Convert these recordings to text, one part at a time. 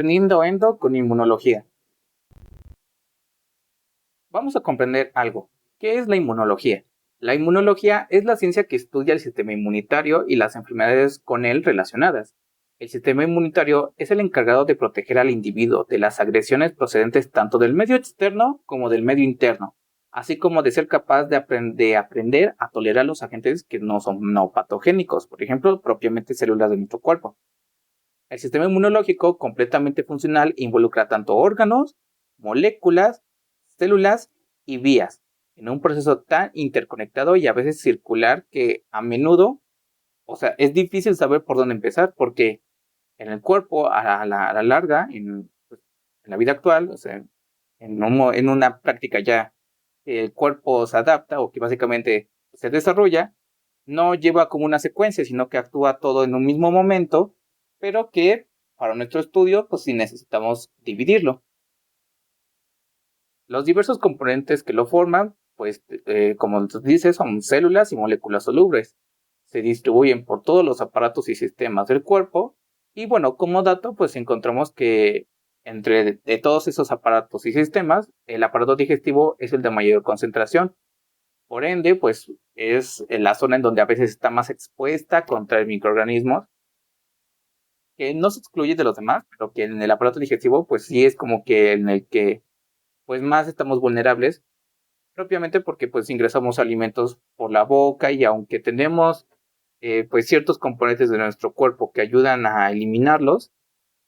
Aprendiendo endo con inmunología. Vamos a comprender algo. ¿Qué es la inmunología? La inmunología es la ciencia que estudia el sistema inmunitario y las enfermedades con él relacionadas. El sistema inmunitario es el encargado de proteger al individuo de las agresiones procedentes tanto del medio externo como del medio interno, así como de ser capaz de aprender a tolerar los agentes que no son no patogénicos, por ejemplo, propiamente células de nuestro cuerpo. El sistema inmunológico, completamente funcional, involucra tanto órganos, moléculas, células y vías, en un proceso tan interconectado y a veces circular que a menudo, es difícil saber por dónde empezar, porque en el cuerpo, a la larga, en la vida actual, en una práctica ya que el cuerpo se adapta o que básicamente se desarrolla, no lleva como una secuencia, sino que actúa todo en un mismo momento, pero que para nuestro estudio, pues sí necesitamos dividirlo. Los diversos componentes que lo forman, pues como dice, son células y moléculas solubles. Se distribuyen por todos los aparatos y sistemas del cuerpo. Y bueno, como dato, pues encontramos que entre de todos esos aparatos y sistemas, el aparato digestivo es el de mayor concentración. Por ende, pues es la zona en donde a veces está más expuesta contra el microorganismos, que no se excluye de los demás, pero que en el aparato digestivo, pues sí es como que en el que pues más estamos vulnerables, propiamente porque pues ingresamos alimentos por la boca y aunque tenemos pues ciertos componentes de nuestro cuerpo que ayudan a eliminarlos,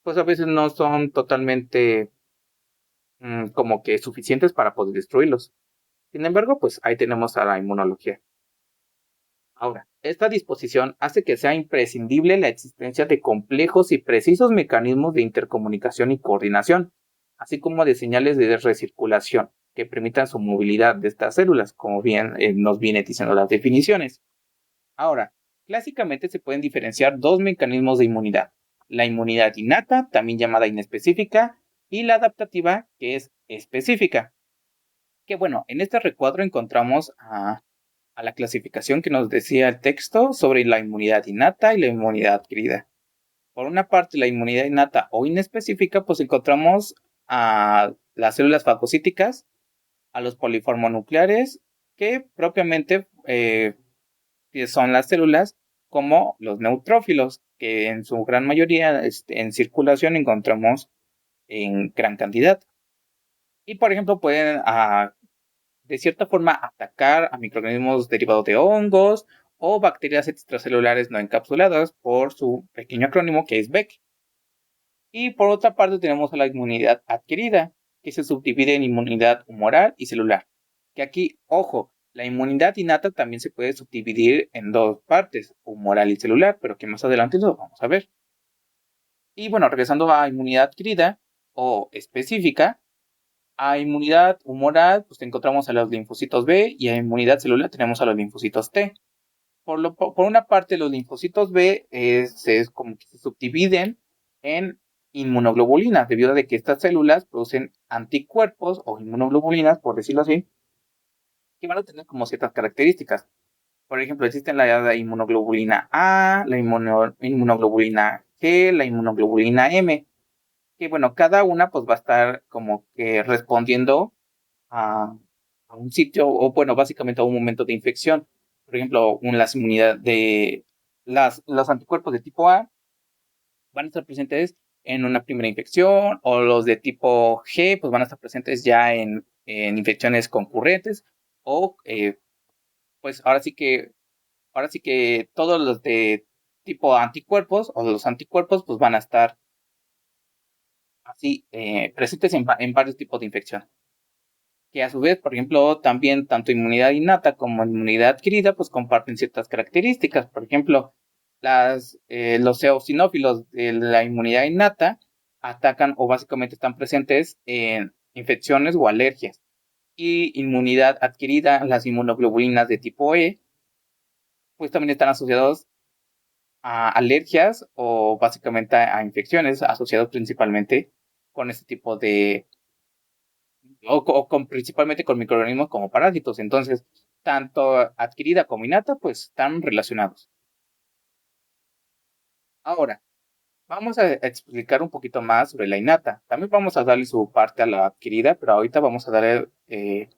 pues a veces no son totalmente como que suficientes para poder destruirlos. Sin embargo, pues ahí tenemos a la inmunología. Ahora, esta disposición hace que sea imprescindible la existencia de complejos y precisos mecanismos de intercomunicación y coordinación, así como de señales de recirculación que permitan su movilidad de estas células, como bien nos viene diciendo las definiciones. Ahora, clásicamente se pueden diferenciar dos mecanismos de inmunidad: la inmunidad innata, también llamada inespecífica, y la adaptativa, que es específica. Que bueno, en este recuadro encontramos a la clasificación que nos decía el texto sobre la inmunidad innata y la inmunidad adquirida. Por una parte, la inmunidad innata o inespecífica, pues encontramos a las células fagocíticas, a los poliformonucleares, que propiamente que son las células como los neutrófilos, que en su gran mayoría en circulación encontramos en gran cantidad. Y por ejemplo, pueden de cierta forma atacar a microorganismos derivados de hongos o bacterias extracelulares no encapsuladas por su pequeño acrónimo que es BEC. Y por otra parte tenemos a la inmunidad adquirida, que se subdivide en inmunidad humoral y celular. Que aquí, ojo, la inmunidad innata también se puede subdividir en dos partes, humoral y celular, pero que más adelante lo vamos a ver. Y bueno, regresando a inmunidad adquirida o específica, a inmunidad humoral, pues encontramos a los linfocitos B, y a inmunidad celular tenemos a los linfocitos T. Por una parte, los linfocitos B como que se subdividen en inmunoglobulinas, debido a que estas células producen anticuerpos o inmunoglobulinas, por decirlo así, que van a tener como ciertas características. Por ejemplo, existen la inmunoglobulina A, la inmunoglobulina G, la inmunoglobulina M, que bueno, cada una pues va a estar como que respondiendo a, a un sitio, o bueno, básicamente a un momento de infección. Por ejemplo, las inmunidades de los anticuerpos de tipo A van a estar presentes en una primera infección, o los de tipo G pues van a estar presentes ya en infecciones concurrentes, o pues ahora sí que todos los de tipo anticuerpos o los anticuerpos pues van a estar así presentes en varios tipos de infección. Que a su vez, por ejemplo, también tanto inmunidad innata como inmunidad adquirida, pues comparten ciertas características. Por ejemplo, los eosinófilos de la inmunidad innata atacan o básicamente están presentes en infecciones o alergias. Y inmunidad adquirida, las inmunoglobulinas de tipo E, pues también están asociados a alergias o básicamente a infecciones, asociados principalmente con este tipo de principalmente con microorganismos como parásitos. Entonces, tanto adquirida como innata, pues están relacionados. Ahora, Vamos a explicar un poquito más sobre la innata. También vamos a darle su parte a la adquirida, pero ahorita vamos a darle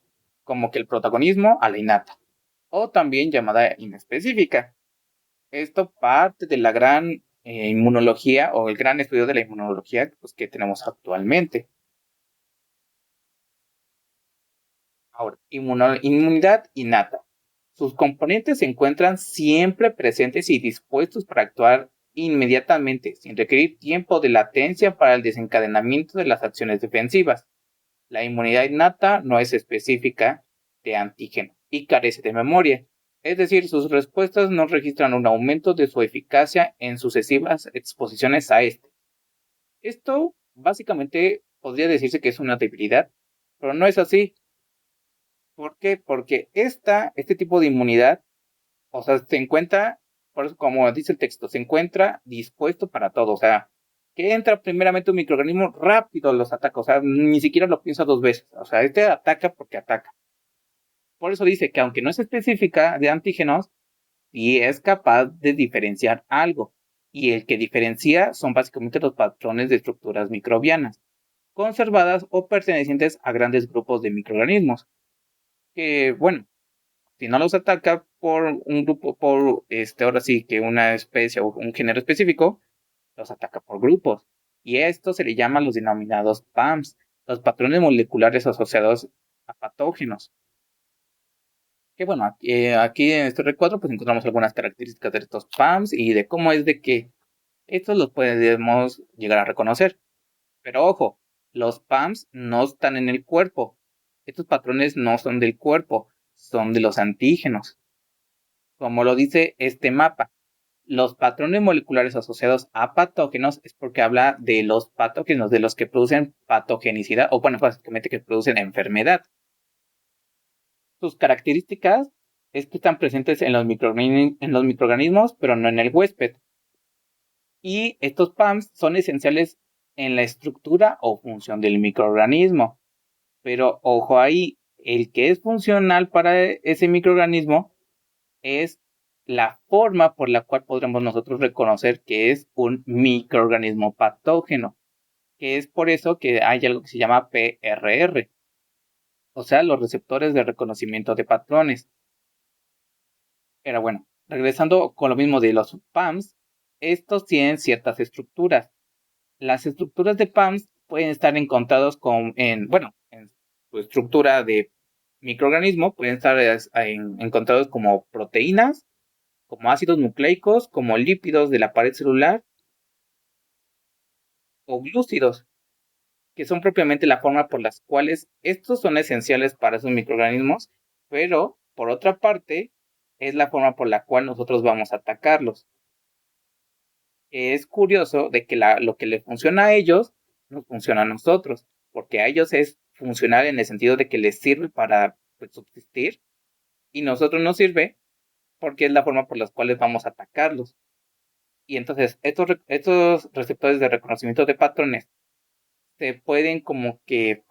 como que el protagonismo a la innata, o también llamada inespecífica. Esto parte de la gran inmunología o el gran estudio de la inmunología pues, que tenemos actualmente. Ahora, inmunidad innata. Sus componentes se encuentran siempre presentes y dispuestos para actuar inmediatamente, sin requerir tiempo de latencia para el desencadenamiento de las acciones defensivas. La inmunidad innata no es específica de antígeno y carece de memoria, es decir, sus respuestas no registran un aumento de su eficacia en sucesivas exposiciones a este. Esto básicamente podría decirse que es una debilidad, pero no es así. ¿Por qué? Porque este tipo de inmunidad, o sea, se encuentra, por eso como dice el texto, se encuentra dispuesto para todo. O sea, que entra primeramente un microorganismo, rápido los ataca. O sea, ni siquiera lo piensa dos veces. O sea, este ataca porque ataca. Por eso dice que aunque no es específica de antígenos, sí es capaz de diferenciar algo. Y el que diferencia son básicamente los patrones de estructuras microbianas, conservadas o pertenecientes a grandes grupos de microorganismos. Que, bueno, si no los ataca por un grupo, ahora sí que una especie o un género específico, los ataca por grupos. Y esto se le llama los denominados PAMs, los patrones moleculares asociados a patógenos. Que bueno, aquí en este recuadro pues encontramos algunas características de estos PAMs y de cómo es de que estos los podemos llegar a reconocer. Pero ojo, los PAMs no están en el cuerpo. Estos patrones no son del cuerpo, son de los antígenos. Como lo dice este mapa, los patrones moleculares asociados a patógenos es porque habla de los patógenos, de los que producen patogenicidad, o bueno, básicamente que producen enfermedad. Sus características es que están presentes en los microorganismos, pero no en el huésped. Y estos PAMs son esenciales en la estructura o función del microorganismo. Pero ojo ahí, el que es funcional para ese microorganismo es la forma por la cual podremos nosotros reconocer que es un microorganismo patógeno, que es por eso que hay algo que se llama PRR, o sea, los receptores de reconocimiento de patrones. Pero bueno, regresando con lo mismo de los PAMs, estos tienen ciertas estructuras. Las estructuras de PAMs pueden estar encontrados en su estructura de microorganismo, pueden estar encontrados como proteínas, como ácidos nucleicos, como lípidos de la pared celular o glúcidos, que son propiamente la forma por las cuales estos son esenciales para esos microorganismos, pero por otra parte es la forma por la cual nosotros vamos a atacarlos. Es curioso de que lo que le funciona a ellos nos funciona a nosotros, porque a ellos es funcional en el sentido de que les sirve para pues, subsistir y nosotros nos sirve porque es la forma por las cuales vamos a atacarlos. Y entonces estos receptores de reconocimiento de patrones se pueden como que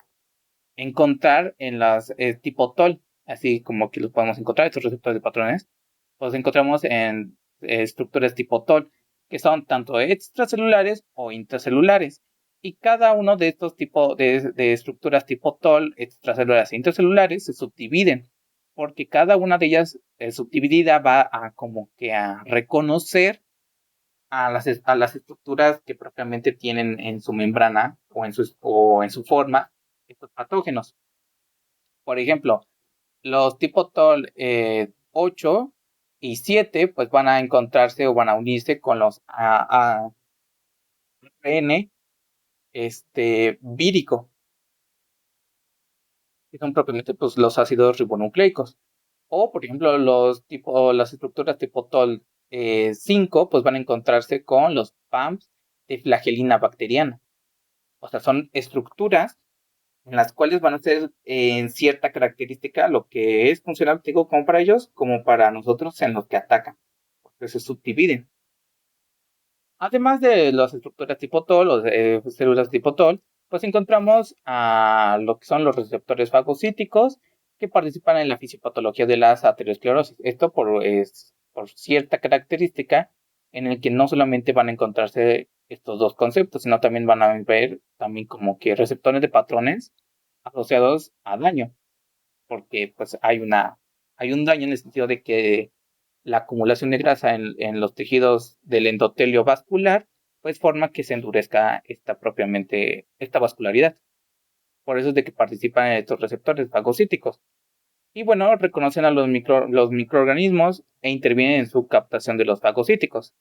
encontrar en las tipo TOL, así como que los podemos encontrar, estos receptores de patrones, los encontramos en estructuras tipo TOL, que son tanto extracelulares o intracelulares. Y cada uno de estos tipos de estructuras tipo TOL, extracelulares e intracelulares, se subdividen, porque cada una de ellas subdividida va a como que a reconocer a las estructuras que propiamente tienen en su membrana o en su forma estos patógenos. Por ejemplo, los tipo TOL 8 y 7 pues van a encontrarse o van a unirse con los ARN vírico, que son propiamente pues, los ácidos ribonucleicos. O, por ejemplo, las estructuras tipo TOL 5 pues van a encontrarse con los PAMs de flagelina bacteriana. O sea, son estructuras en las cuales van a ser en cierta característica lo que es funcional, digo, como para ellos, como para nosotros en los que atacan, porque se subdividen. Además de las estructuras tipo TOL o células tipo TOL, pues encontramos a lo que son los receptores fagocíticos que participan en la fisiopatología de las aterosclerosis. Esto por cierta característica en el que no solamente van a encontrarse estos dos conceptos, sino también van a ver también como que receptores de patrones asociados a daño, porque pues hay un daño en el sentido de que la acumulación de grasa en los tejidos del endotelio vascular, pues forma que se endurezca esta vascularidad. Por eso es de que participan en estos receptores fagocíticos. Y bueno, reconocen a los microorganismos e intervienen en su captación de los fagocíticos.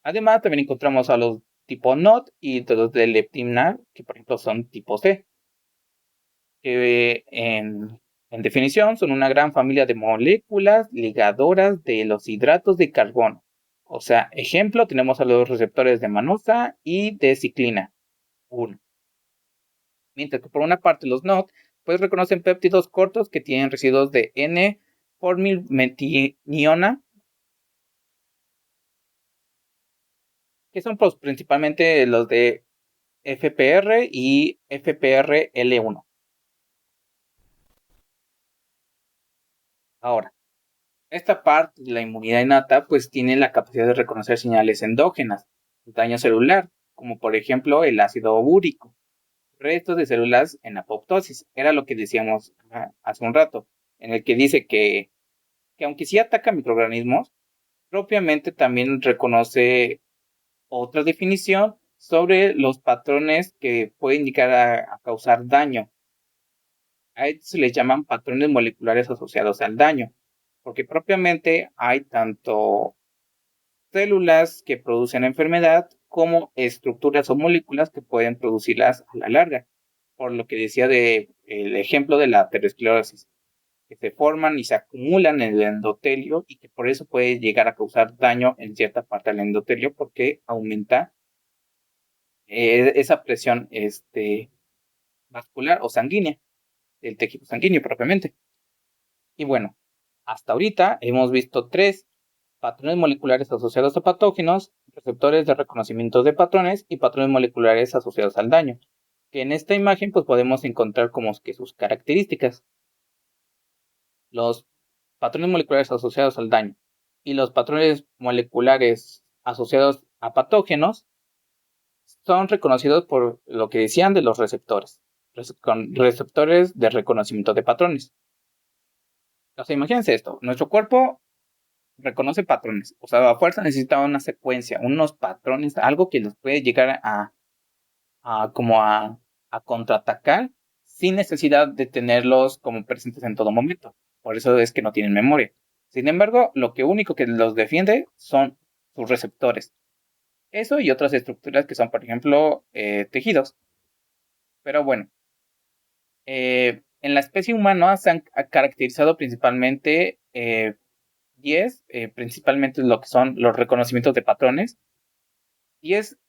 Además, también encontramos a los tipo NOT y los de leptina, que por ejemplo son tipo C, que en definición son una gran familia de moléculas ligadoras de los hidratos de carbono. O sea, ejemplo, tenemos a los receptores de manosa y de ciclina 1. Mientras que por una parte los NOT, pues reconocen péptidos cortos que tienen residuos de N-formylmetiniona, que son pues, principalmente los de FPR y FPRL1. Ahora, esta parte de la inmunidad innata pues tiene la capacidad de reconocer señales endógenas, daño celular, como por ejemplo el ácido úrico, restos de células en apoptosis. Era lo que decíamos hace un rato, en el que dice que aunque sí ataca microorganismos, propiamente también reconoce otra definición sobre los patrones que pueden llegar a causar daño. A estos se les llaman patrones moleculares asociados al daño, porque propiamente hay tanto células que producen enfermedad como estructuras o moléculas que pueden producirlas a la larga. Por lo que decía el ejemplo de la aterosclerosis, que se forman y se acumulan en el endotelio y que por eso puede llegar a causar daño en cierta parte del endotelio porque aumenta esa presión vascular o sanguínea, el tejido sanguíneo propiamente. Y bueno, hasta ahorita hemos visto tres patrones moleculares asociados a patógenos, receptores de reconocimiento de patrones y patrones moleculares asociados al daño, que en esta imagen pues podemos encontrar como que sus características. Los patrones moleculares asociados al daño y los patrones moleculares asociados a patógenos son reconocidos por lo que decían de los receptores, receptores de reconocimiento de patrones. O sea, imagínense esto, nuestro cuerpo reconoce patrones, o sea, a fuerza necesita una secuencia, unos patrones, algo que nos puede llegar como a contraatacar sin necesidad de tenerlos como presentes en todo momento. Por eso es que no tienen memoria. Sin embargo, lo único que los defiende son sus receptores. Eso y otras estructuras que son, por ejemplo, tejidos. Pero bueno, en la especie humana se han caracterizado principalmente 10, principalmente lo que son los reconocimientos de patrones. 10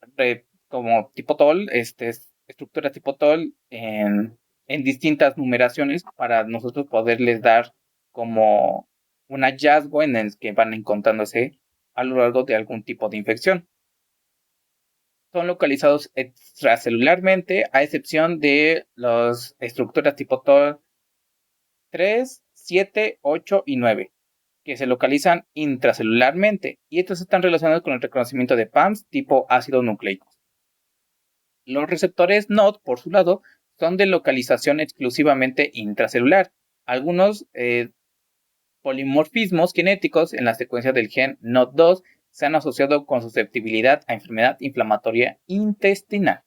como tipo TOL, estructuras tipo TOL en distintas numeraciones para nosotros poderles dar como un hallazgo en el que van encontrándose a lo largo de algún tipo de infección. Son localizados extracelularmente, a excepción de las estructuras tipo TOL 3, 7, 8 y 9, que se localizan intracelularmente, y estos están relacionados con el reconocimiento de PAMs tipo ácido nucleico. Los receptores NOD, por su lado, son de localización exclusivamente intracelular. Algunos polimorfismos genéticos en la secuencia del gen NOD2 se han asociado con susceptibilidad a enfermedad inflamatoria intestinal.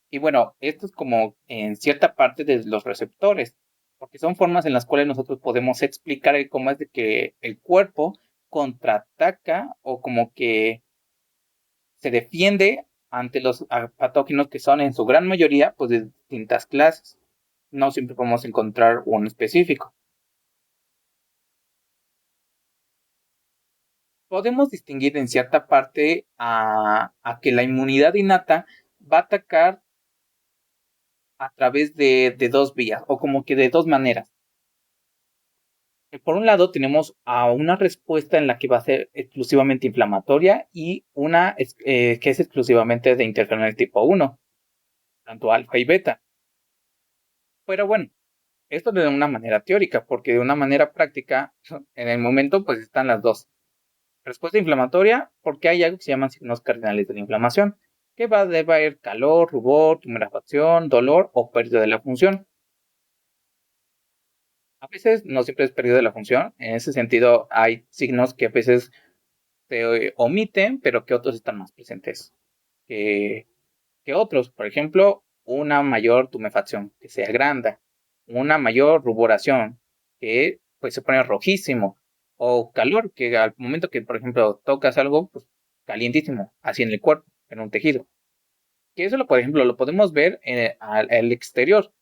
Y bueno, esto es como en cierta parte de los receptores, porque son formas en las cuales nosotros podemos explicar cómo es de que el cuerpo contraataca o como que se defiende ante los patógenos que son en su gran mayoría pues de distintas clases. No siempre podemos encontrar uno específico. Podemos distinguir en cierta parte a que la inmunidad innata va a atacar a través de dos vías o como que de dos maneras. Por un lado tenemos a una respuesta en la que va a ser exclusivamente inflamatoria y una que es exclusivamente de interferón tipo 1, tanto alfa y beta. Pero bueno, esto de una manera teórica, porque de una manera práctica, en el momento pues están las dos. Respuesta inflamatoria, porque hay algo que se llaman signos cardinales de la inflamación, que debe haber calor, rubor, tumefacción, dolor o pérdida de la función. A veces no siempre es pérdida de la función, en ese sentido hay signos que a veces se omiten, pero que otros están más presentes que, que otros. Por ejemplo, una mayor tumefacción, que se agranda, una mayor ruboración, que pues se pone rojísimo, o calor, que al momento que, por ejemplo, tocas algo, pues calientísimo, así en el cuerpo, en un tejido. Que eso, por ejemplo, lo podemos ver al exterior,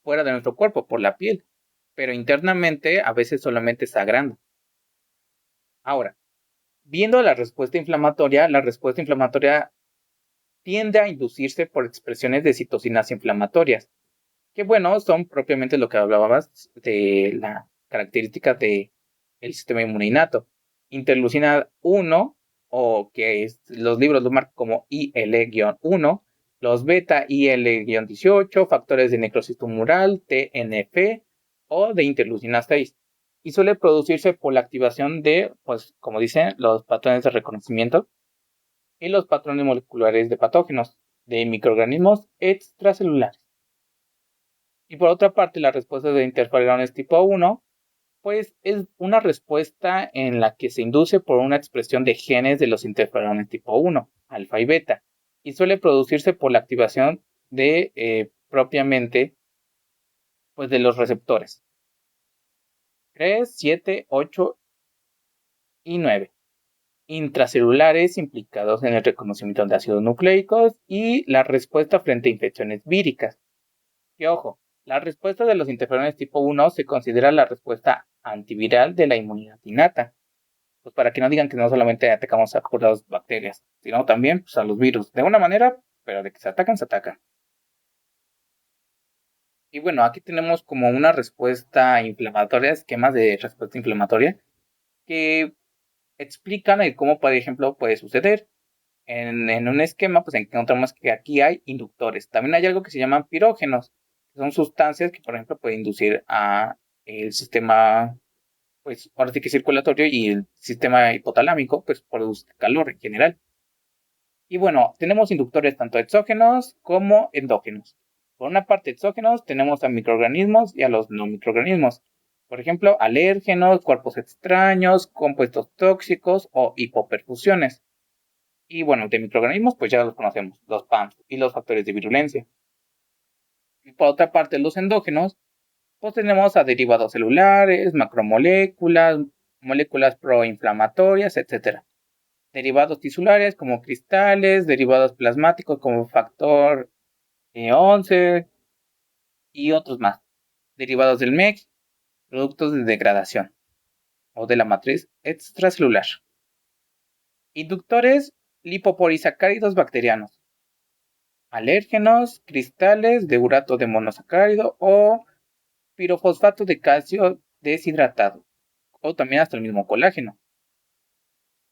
fuera de nuestro cuerpo, por la piel, pero internamente a veces solamente se agranda. Ahora, viendo la respuesta inflamatoria tiende a inducirse por expresiones de citocinas inflamatorias, que bueno, son propiamente lo que hablabas de la característica del sistema inmune innato. Interleucina 1, o que los libros lo marcan como IL-1, los beta IL-18, factores de necrosis tumoral, TNF o de interleucina 6. Y suele producirse por la activación de, pues como dicen, los patrones de reconocimiento y los patrones moleculares de patógenos, de microorganismos extracelulares. Y por otra parte, la respuesta de interferones tipo 1, pues es una respuesta en la que se induce por una expresión de genes de los interferones tipo 1, alfa y beta, y suele producirse por la activación de propiamente pues de los receptores 3, 7, 8 y 9, intracelulares implicados en el reconocimiento de ácidos nucleicos y la respuesta frente a infecciones víricas. Y ojo, la respuesta de los interferones tipo 1 se considera la respuesta antiviral de la inmunidad innata. Pues para que no digan que no solamente atacamos a puras bacterias, sino también pues, a los virus. De una manera, pero de que se atacan, se atacan. Y bueno, aquí tenemos como una respuesta inflamatoria, esquemas de respuesta inflamatoria, que explican el cómo, por ejemplo, puede suceder. En un esquema, pues encontramos que aquí hay inductores. También hay algo que se llaman pirógenos, que son sustancias que, por ejemplo, pueden inducir a el sistema, pues, ahora sí que circulatorio y el sistema hipotalámico, pues, produce calor en general. Y bueno, tenemos inductores tanto exógenos como endógenos. Por una parte, exógenos tenemos a microorganismos y a los no microorganismos. Por ejemplo, alérgenos, cuerpos extraños, compuestos tóxicos o hipoperfusiones. Y bueno, de microorganismos, pues ya los conocemos, los PAMs y los factores de virulencia. Y por otra parte, los endógenos, pues tenemos a derivados celulares, macromoléculas, moléculas proinflamatorias, etc. Derivados tisulares como cristales, derivados plasmáticos como factor 11 y otros más. Derivados del MEC, productos de degradación o de la matriz extracelular. Inductores lipopolisacáridos bacterianos. Alérgenos, cristales de urato de monosacárido o pirofosfato de calcio deshidratado, o también hasta el mismo colágeno,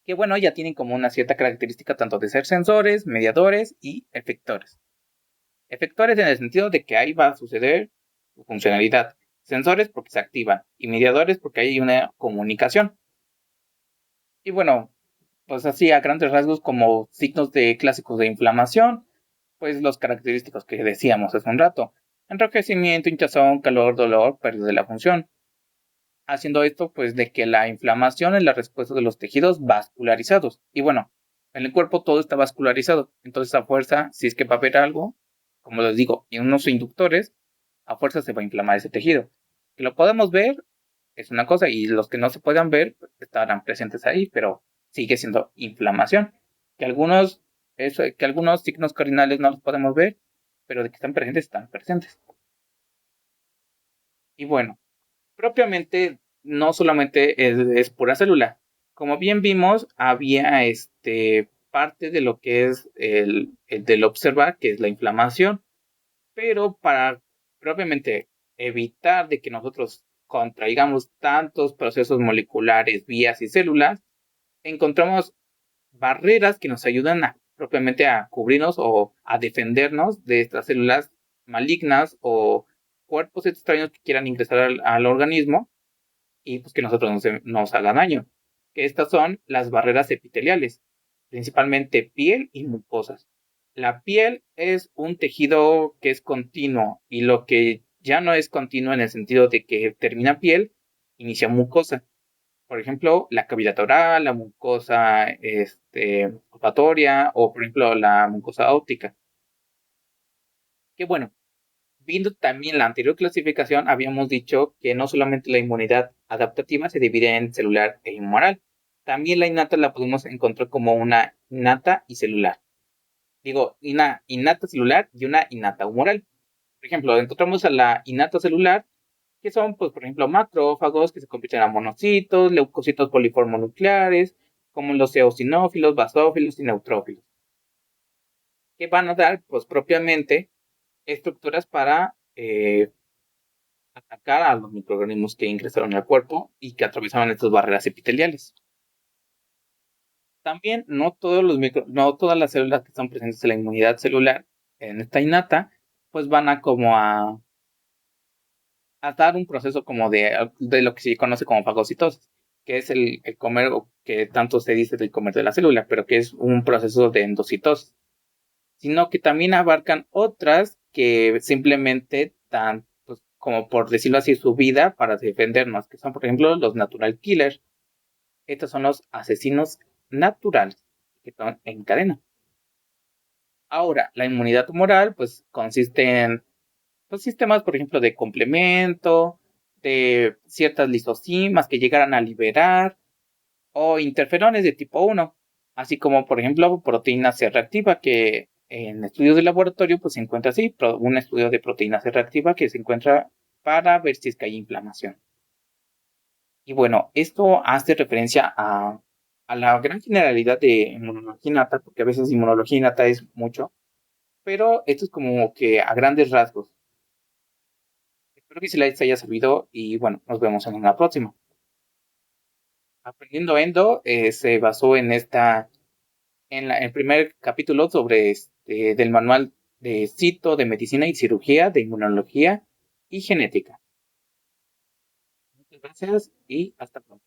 que bueno, ya tienen como una cierta característica tanto de ser sensores, mediadores y efectores. Efectores en el sentido de que ahí va a suceder su funcionalidad. Sensores porque se activan y mediadores porque hay una comunicación. Y bueno, pues así a grandes rasgos como signos de clásicos de inflamación, pues los característicos que decíamos hace un rato. Enrojecimiento, hinchazón, calor, dolor, pérdida de la función. Haciendo esto pues de que la inflamación es la respuesta de los tejidos vascularizados. Y bueno, en el cuerpo todo está vascularizado. Entonces a fuerza, si es que va a haber algo, como les digo, y unos inductores, a fuerza se va a inflamar ese tejido. Que lo podemos ver es una cosa y los que no se puedan ver pues, estarán presentes ahí, pero sigue siendo inflamación. Que algunos signos cardinales no los podemos ver, pero de que están presentes, están presentes. Y bueno, propiamente no solamente es pura célula. Como bien vimos, había parte de lo que es el del observar, que es la inflamación, pero para propiamente evitar de que nosotros contraigamos tantos procesos moleculares, vías y células, encontramos barreras que nos ayudan a propiamente a cubrirnos o a defendernos de estas células malignas o cuerpos extraños que quieran ingresar al organismo y pues que nosotros nos haga daño. que estas son las barreras epiteliales, principalmente piel y mucosas. La piel es un tejido que es continuo y lo que ya no es continuo en el sentido de que termina piel, inicia mucosa. Por ejemplo, la cavidad oral, la mucosa olfatoria o, por ejemplo, la mucosa óptica. Que bueno, viendo también la anterior clasificación, habíamos dicho que no solamente la inmunidad adaptativa se divide en celular e inmunoral, también la innata la podemos encontrar como una innata y celular. Digo, una innata celular y una innata humoral. Por ejemplo, encontramos a la innata celular, que son, pues, por ejemplo, macrófagos que se convierten a monocitos, leucocitos poliformonucleares, como los eosinófilos, basófilos y neutrófilos, que van a dar, pues, propiamente estructuras para atacar a los microorganismos que ingresaron al cuerpo y que atravesaban estas barreras epiteliales. También no todas las células que están presentes en la inmunidad celular en esta innata, pues van a como a dar un proceso como de lo que se conoce como fagocitosis, que es el comer, o que tanto se dice del comer de la célula, pero que es un proceso de endocitosis, sino que también abarcan otras que simplemente dan, pues, como por decirlo así, su vida para defendernos, que son, por ejemplo, los natural killers. Estos son los asesinos naturales, que están en cadena. Ahora, la inmunidad humoral, pues, consiste en, pues, sistemas, por ejemplo, de complemento, de ciertas lisocimas que llegaran a liberar, o interferones de tipo 1, así como, por ejemplo, proteína C reactiva, que en estudios de laboratorio, pues se encuentra así, un estudio de proteína C reactiva que se encuentra para ver si es que hay inflamación. Y bueno, esto hace referencia a la gran generalidad de inmunología innata, porque a veces inmunología innata es mucho, pero esto es como que a grandes rasgos. Espero que se les haya servido y bueno, nos vemos en una próxima. Aprendiendo Endo se basó en el primer capítulo sobre del manual de cito de medicina y cirugía, de inmunología y genética. Muchas gracias y hasta pronto.